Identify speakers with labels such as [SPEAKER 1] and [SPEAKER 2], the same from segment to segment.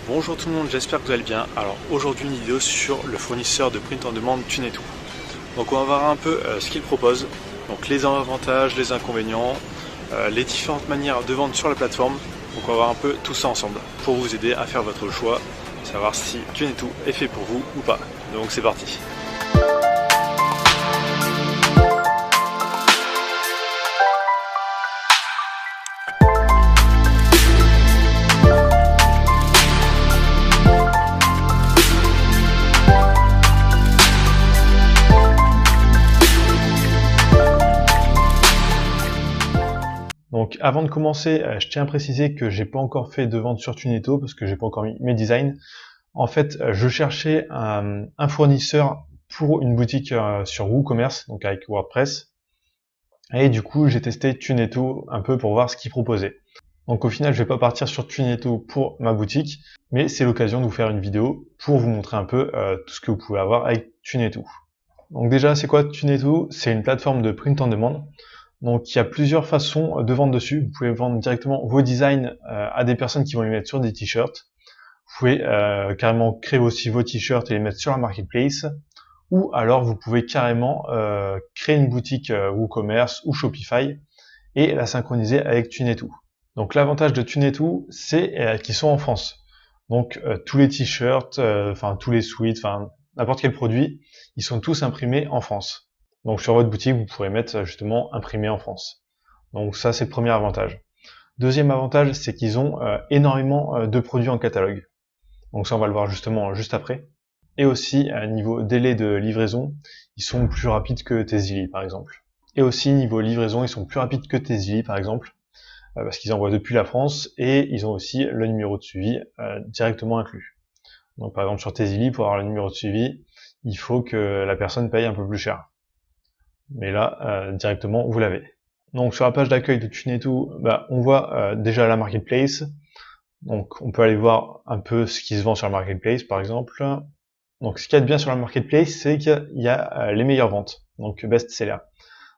[SPEAKER 1] Bonjour tout le monde, j'espère que vous allez bien. Alors aujourd'hui une vidéo sur le fournisseur de print on demand Tuneto. Donc on va voir un peu ce qu'il propose, donc les avantages, les inconvénients, les différentes manières de vendre sur la plateforme. Donc on va voir un peu tout ça ensemble pour vous aider à faire votre choix, savoir si Tuneto est fait pour vous ou pas. Donc c'est parti. Donc avant de commencer, je tiens à préciser que j'ai pas encore fait de vente sur Tuneto parce que j'ai pas encore mis mes designs. En fait, je cherchais un fournisseur pour une boutique sur WooCommerce, donc avec WordPress. Et du coup, j'ai testé Tuneto un peu pour voir ce qu'il proposait. Donc au final, je vais pas partir sur Tuneto pour ma boutique, mais c'est l'occasion de vous faire une vidéo pour vous montrer un peu tout ce que vous pouvez avoir avec Tuneto. Donc déjà, c'est quoi Tuneto? C'est une plateforme de print on demand. Donc il y a plusieurs façons de vendre dessus. Vous pouvez vendre directement vos designs à des personnes qui vont les mettre sur des t-shirts. Vous pouvez carrément créer aussi vos t-shirts et les mettre sur la marketplace. Ou alors vous pouvez carrément créer une boutique WooCommerce ou Shopify et la synchroniser avec Tuneto. Donc l'avantage de Tuneto, c'est qu'ils sont en France. Donc tous les t-shirts, tous les sweats, n'importe quel produit, ils sont tous imprimés en France. Donc sur votre boutique, vous pourrez mettre justement imprimé en France. Donc ça, c'est le premier avantage. Deuxième avantage, c'est qu'ils ont énormément de produits en catalogue. Donc ça, on va le voir justement juste après. Et aussi, niveau délai de livraison, ils sont plus rapides que Tezili, par exemple. Et aussi, niveau livraison, ils sont plus rapides que Tezili, par exemple, parce qu'ils envoient depuis la France, et ils ont aussi le numéro de suivi directement inclus. Donc par exemple, sur Tezili, pour avoir le numéro de suivi, il faut que la personne paye un peu plus cher. Mais là, directement, vous l'avez. Donc sur la page d'accueil de Tuneto, on voit déjà la marketplace. Donc on peut aller voir un peu ce qui se vend sur la marketplace, par exemple. Donc ce qu'il y a de bien sur la marketplace, c'est qu'il y a les meilleures ventes, donc best-seller.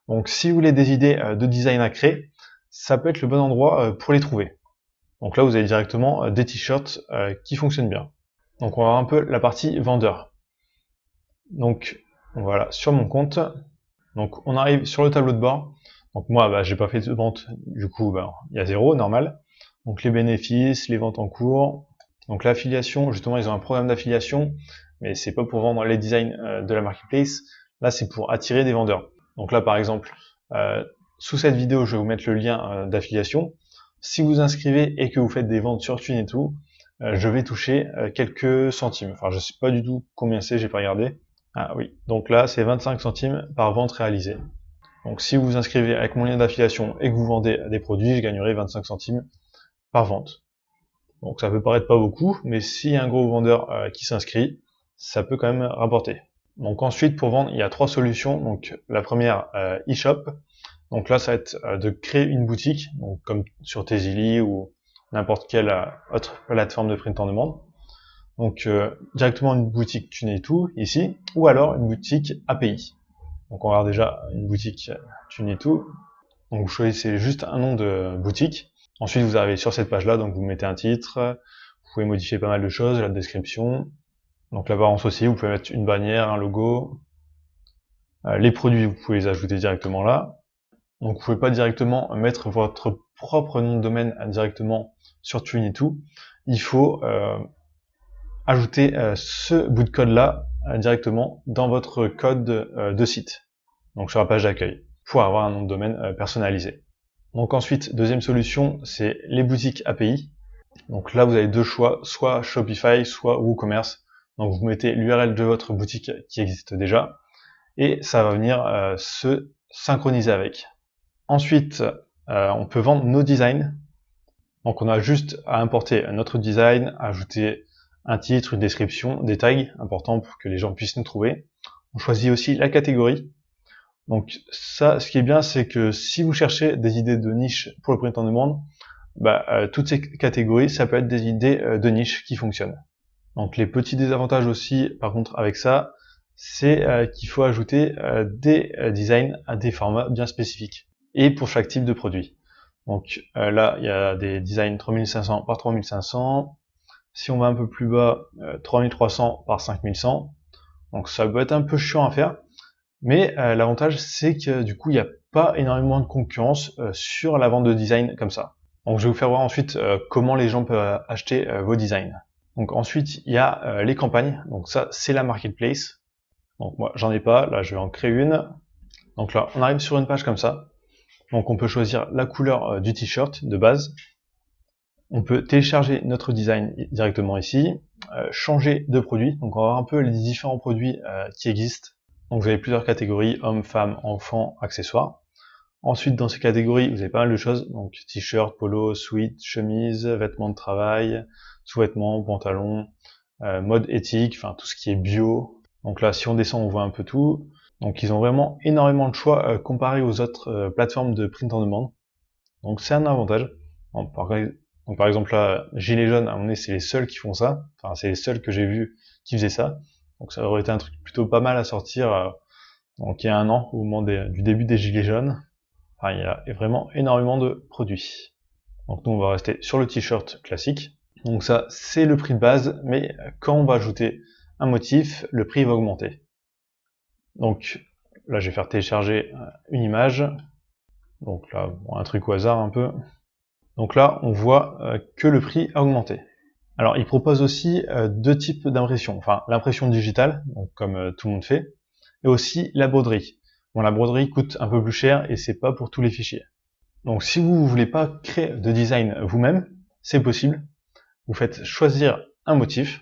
[SPEAKER 1] Donc si vous voulez des idées de design à créer, ça peut être le bon endroit pour les trouver. Donc là, vous avez directement des t-shirts qui fonctionnent bien. Donc on va voir un peu la partie vendeur. Donc voilà, sur mon compte. Donc on arrive sur le tableau de bord. Donc moi, j'ai pas fait de vente, du coup, il y a 0, normal. Donc les bénéfices, les ventes en cours. Donc l'affiliation, justement, ils ont un programme d'affiliation, mais c'est pas pour vendre les designs de la marketplace. Là, c'est pour attirer des vendeurs. Donc là, par exemple, sous cette vidéo, je vais vous mettre le lien d'affiliation. Si vous inscrivez et que vous faites des ventes sur Tuneto, je vais toucher quelques centimes. Enfin, je sais pas du tout combien c'est, j'ai pas regardé. Ah oui, donc là c'est 25 centimes par vente réalisée. Donc si vous vous inscrivez avec mon lien d'affiliation et que vous vendez des produits, je gagnerai 25 centimes par vente. Donc ça peut paraître pas beaucoup, mais s'il y a un gros vendeur qui s'inscrit, ça peut quand même rapporter. Donc ensuite pour vendre, il y a 3 solutions. Donc la première, e-shop. Donc là ça va être de créer une boutique, donc comme sur Tezili ou n'importe quelle autre plateforme de print on demand. Donc directement une boutique Tuneto ici, ou alors une boutique API. Donc on va avoir déjà une boutique Tuneto. Donc vous choisissez juste un nom de boutique. Ensuite vous arrivez sur cette page là, donc vous mettez un titre, vous pouvez modifier pas mal de choses, la description. Donc l'apparence aussi, vous pouvez mettre une bannière, un logo. Les produits, vous pouvez les ajouter directement là. Donc vous pouvez pas directement mettre votre propre nom de domaine directement sur Tuneto. Il faut ajouter ce bout de code là directement dans votre code de site, donc sur la page d'accueil, pour avoir un nom de domaine personnalisé. Donc ensuite, deuxième solution, c'est les boutiques API. Donc là, vous avez deux choix, soit Shopify, soit WooCommerce. Donc vous mettez l'URL de votre boutique qui existe déjà, et ça va venir se synchroniser avec. Ensuite, on peut vendre nos designs. Donc on a juste à importer notre design, ajouter un titre, une description, des tags importants pour que les gens puissent nous trouver. On choisit aussi la catégorie. Donc ça, ce qui est bien, c'est que si vous cherchez des idées de niche pour le print on demand, toutes ces catégories, ça peut être des idées de niche qui fonctionnent. Donc les petits désavantages aussi, par contre, avec ça, c'est qu'il faut ajouter des designs à des formats bien spécifiques et pour chaque type de produit. Donc là, il y a des designs 3500 par 3500, Si on va un peu plus bas, 3300 par 5100. Donc ça peut être un peu chiant à faire. Mais l'avantage, c'est que du coup, il n'y a pas énormément de concurrence sur la vente de design comme ça. Donc je vais vous faire voir ensuite comment les gens peuvent acheter vos designs. Donc ensuite, il y a les campagnes. Donc ça, c'est la marketplace. Donc moi, j'en ai pas. Là, je vais en créer une. Donc là, on arrive sur une page comme ça. Donc on peut choisir la couleur du t-shirt de base. On peut télécharger notre design directement ici. Changer de produit. Donc on va voir un peu les différents produits qui existent. Donc vous avez plusieurs catégories, hommes, femmes, enfants, accessoires. Ensuite, dans ces catégories, vous avez pas mal de choses. Donc t-shirt, polo, sweat, chemise, vêtements de travail, sous-vêtements, pantalons, mode éthique, enfin tout ce qui est bio. Donc là, si on descend, on voit un peu tout. Donc ils ont vraiment énormément de choix comparé aux autres plateformes de print on demand. Donc c'est un avantage. Donc, par exemple là, Gilets jaunes, à mon avis, c'est les seuls qui font ça. Enfin, c'est les seuls que j'ai vus qui faisaient ça. Donc ça aurait été un truc plutôt pas mal à sortir donc il y a un an, au moment du début des Gilets jaunes. Enfin, il y a vraiment énormément de produits. Donc nous, on va rester sur le t-shirt classique. Donc ça, c'est le prix de base, mais quand on va ajouter un motif, le prix va augmenter. Donc là, je vais faire télécharger une image. Donc là, bon, un truc au hasard un peu. Donc là, on voit que le prix a augmenté. Alors, il propose aussi deux types d'impression. Enfin, l'impression digitale, donc comme tout le monde fait, et aussi la broderie. Bon, la broderie coûte un peu plus cher et c'est pas pour tous les fichiers. Donc, si vous voulez pas créer de design vous-même, c'est possible. Vous faites choisir un motif.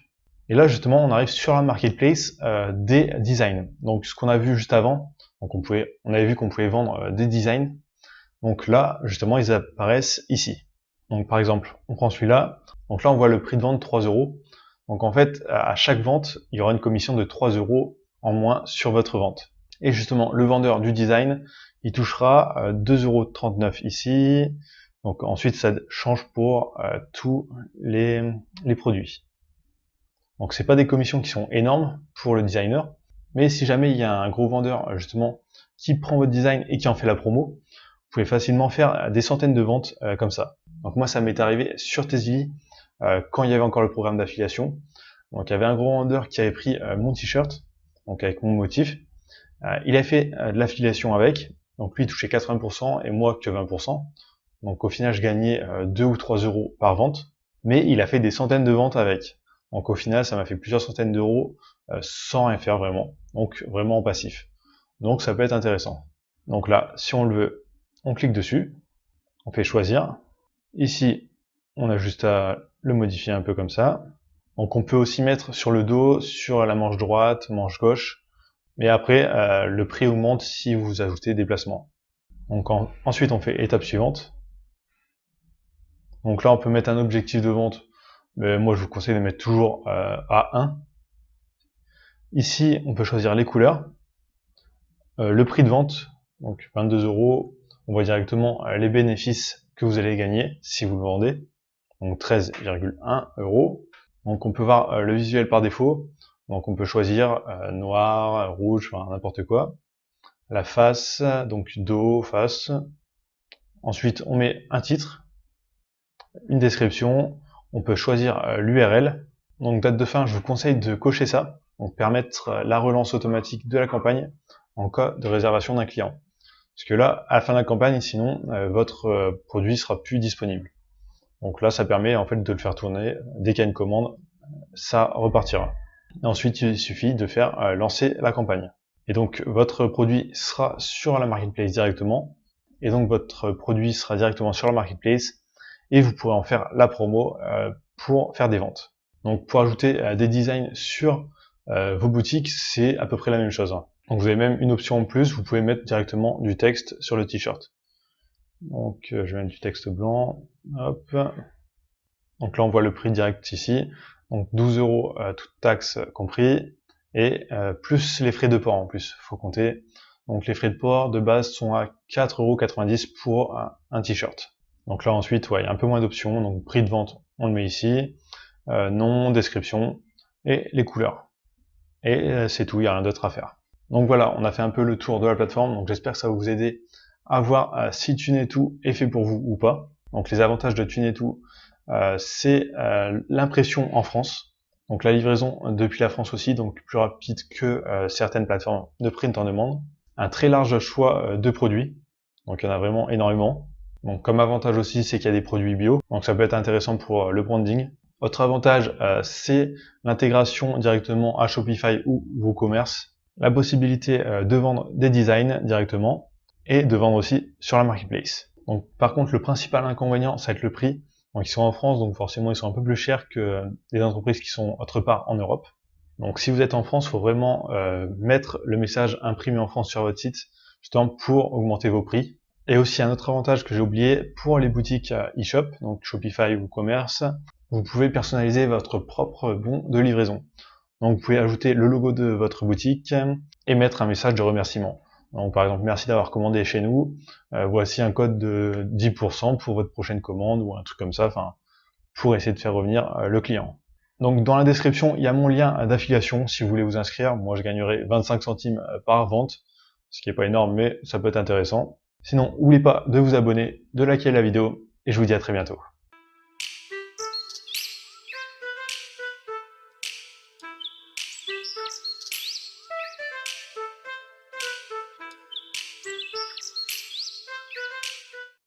[SPEAKER 1] Et là, justement, on arrive sur la marketplace des designs. Donc, ce qu'on a vu juste avant, donc on avait vu qu'on pouvait vendre des designs. Donc là, justement, ils apparaissent ici. Donc par exemple, on prend celui-là. Donc là, on voit le prix de vente 3 euros. Donc en fait, à chaque vente, il y aura une commission de 3 euros en moins sur votre vente. Et justement, le vendeur du design, il touchera 2,39 € ici. Donc ensuite, ça change pour tous les produits. Donc c'est pas des commissions qui sont énormes pour le designer, mais si jamais il y a un gros vendeur justement qui prend votre design et qui en fait la promo, vous pouvez facilement faire des centaines de ventes comme ça. Donc moi, ça m'est arrivé sur Tezvili quand il y avait encore le programme d'affiliation. Donc il y avait un gros vendeur qui avait pris mon t-shirt, donc avec mon motif. Il a fait de l'affiliation avec. Donc lui, il touchait 80% et moi que 20%. Donc au final, je gagnais 2 ou 3 euros par vente. Mais il a fait des centaines de ventes avec. Donc au final, ça m'a fait plusieurs centaines d'euros sans rien faire vraiment. Donc vraiment en passif. Donc ça peut être intéressant. Donc là, si on le veut, on clique dessus, on fait choisir. Ici, on a juste à le modifier un peu comme ça. Donc on peut aussi mettre sur le dos, sur la manche droite, manche gauche. Mais après, le prix augmente si vous ajoutez des placements. Donc ensuite, on fait étape suivante. Donc là, on peut mettre un objectif de vente. Mais moi, je vous conseille de mettre toujours à 1. Ici, on peut choisir les couleurs. Le prix de vente, donc 22 euros. On voit directement les bénéfices que vous allez gagner si vous le vendez. Donc 13,1 €. Donc on peut voir le visuel par défaut. Donc on peut choisir noir, rouge, enfin n'importe quoi. La face, donc dos, face. Ensuite, on met un titre, une description. On peut choisir l'URL. Donc date de fin, je vous conseille de cocher ça. Donc permettre la relance automatique de la campagne en cas de réservation d'un client. Parce que là, à la fin de la campagne, sinon, votre produit sera plus disponible. Donc là, ça permet en fait de le faire tourner. Dès qu'il y a une commande, ça repartira. Et ensuite, il suffit de faire lancer la campagne. Et donc, votre produit sera sur la marketplace directement. Et donc, votre produit sera directement sur la marketplace. Et vous pourrez en faire la promo pour faire des ventes. Donc, pour ajouter des designs sur vos boutiques, c'est à peu près la même chose. Donc, vous avez même une option en plus. Vous pouvez mettre directement du texte sur le t-shirt. Donc, je vais mettre du texte blanc. Hop. Donc là, on voit le prix direct ici. Donc 12 euros, toute taxe compris, et plus les frais de port en plus, faut compter. Donc les frais de port de base sont à 4,90 € pour un t-shirt. Donc là ensuite, ouais, il y a un peu moins d'options. Donc prix de vente, on le met ici, nom, description, et les couleurs. Et c'est tout, il n'y a rien d'autre à faire. Donc voilà, on a fait un peu le tour de la plateforme. Donc j'espère que ça va vous aider à voir si TuneTo est fait pour vous ou pas. Donc les avantages de TuneTo, c'est l'impression en France. Donc la livraison depuis la France aussi, donc plus rapide que certaines plateformes de print en demande. Un très large choix de produits, donc il y en a vraiment énormément. Donc comme avantage aussi, c'est qu'il y a des produits bio, donc ça peut être intéressant pour le branding. Autre avantage, c'est l'intégration directement à Shopify ou WooCommerce, la possibilité de vendre des designs directement et de vendre aussi sur la marketplace. Donc par contre, le principal inconvénient, ça va être le prix. Donc ils sont en France, donc forcément ils sont un peu plus chers que des entreprises qui sont autre part en Europe. Donc si vous êtes en France, il faut vraiment mettre le message imprimé en France sur votre site, justement pour augmenter vos prix. Et aussi un autre avantage que j'ai oublié, pour les boutiques e-shop, donc Shopify ou WooCommerce, vous pouvez personnaliser votre propre bon de livraison. Donc vous pouvez ajouter le logo de votre boutique et mettre un message de remerciement. Donc par exemple, merci d'avoir commandé chez nous, voici un code de 10% pour votre prochaine commande ou un truc comme ça, enfin, pour essayer de faire revenir le client. Donc dans la description, il y a mon lien d'affiliation si vous voulez vous inscrire. Moi je gagnerai 25 centimes par vente, ce qui est pas énorme mais ça peut être intéressant. Sinon, n'oubliez pas de vous abonner, de liker la vidéo et je vous dis à très bientôt.